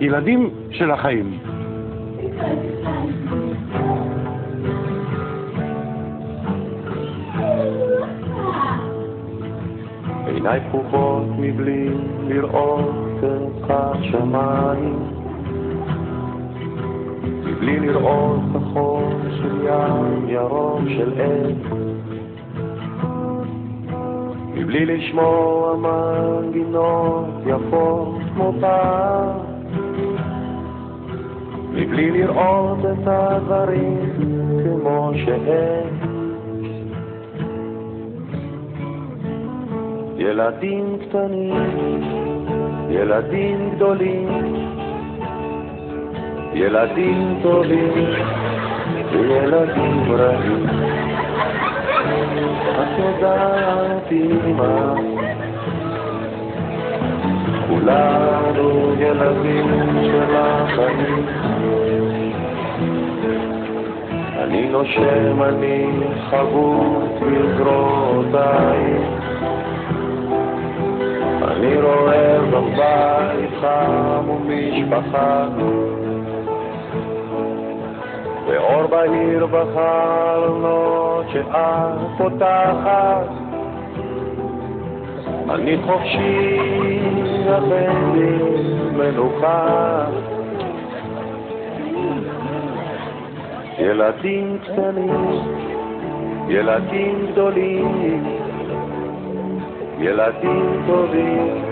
ילדים של החיים. עיניי פקוחות מבלי לראות את השמיים, מבלי לראות כחול של ים ירוק של עץ, מבלי לשמוע מנגינות יפות כמו פעם, מבלי לראות את הדברים כמו שהם. ילדים קטנים, ילדים גדולים, ילדים טובים וילדים רעים. את יודעת אמא, כולנו ילדים של החיים. אני נושם, אני חבוט בזרועותיי, אני רואה בבית חם ומשפחה, ואור בהיר בחלונות שאת פותחת. אני חופשי, אכן לי מנוחה. ילדים קטנים, ילדים גדולים, ילדים טובים.